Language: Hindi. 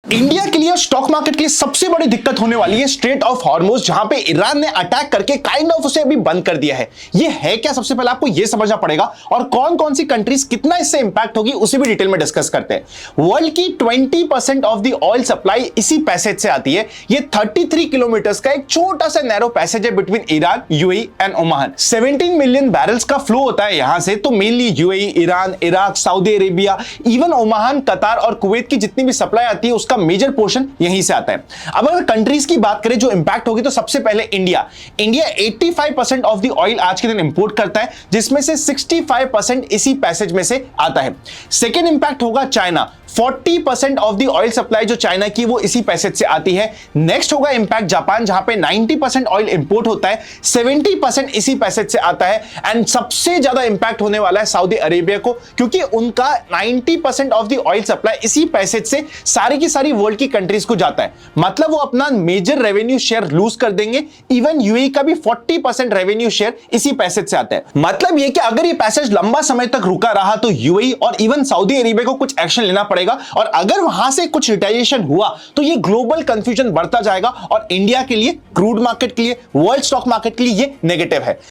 इंडिया के लिए स्टॉक मार्केट के लिए सबसे बड़ी दिक्कत होने वाली है स्ट्रेट ऑफ हॉर्मुज, जहां पे ईरान ने अटैक करके काइंड ऑफ उसे अभी बंद कर दिया है। ये है क्या, सबसे पहले आपको ये समझना पड़ेगा, और कौन कौन सी कंट्रीज कितना इससे इंपैक्ट होगी उसे भी डिटेल में डिस्कस करते हैं। वर्ल्ड की 20% ऑफ द ऑयल सप्लाई इसी पैसेज से आती है। ये 33 किलोमीटर का एक छोटा सा नैरो पैसेज है between Iran, UAE and Oman. 17 million barrels का फ्लो होता है यहां से, तो mainly UAE, Iran, Iraq, Saudi Arabia, even Oman, कतार और कुवैत की जितनी भी सप्लाई आती है उसका मेजर पोर्शन यहीं से आता है। अब अगर कंट्रीज की बात करें जो इंपैक्ट होगी, तो सबसे पहले इंडिया 85% ऑफ द ऑयल आज के दिन इंपोर्ट करता है, जिसमें से 65% इसी पैसेज में से आता है। सेकेंड इंपैक्ट होगा China, 40% of the oil supply जो चाइना की वो इसी पैसेज से आती है। नेक्स्ट होगा इंपैक्ट जापान, जहां पे 90% ऑयल इंपोर्ट होता है, 70% इसी पैसेज से आता है। एंड सबसे ज्यादा इंपैक्ट होने वाला है सऊदी अरेबिया को, क्योंकि उनका 90% ऑफ द ऑयल सप्लाई इसी पैसेज से सारी की सारी वर्ल्ड की कंट्रीज को जाता है। मतलब वो अपना मेजर रेवेन्यू शेयर लूज कर देंगे। इवन यूएई का भी 40% रेवेन्यू शेयर इसी पैसेज से आता है। मतलब ये कि अगर ये पैसेज लंबा समय तक रुका रहा तो यूएई और इवन सऊदी अरेबिया को कुछ एक्शन लेना पड़ेगा, और अगर वहां से कुछ रिटालिएशन हुआ तो ये ग्लोबल कंफ्यूजन बढ़ता जाएगा, और इंडिया के लिए, क्रूड मार्केट के लिए, वर्ल्ड स्टॉक मार्केट के लिए ये नेगेटिव है।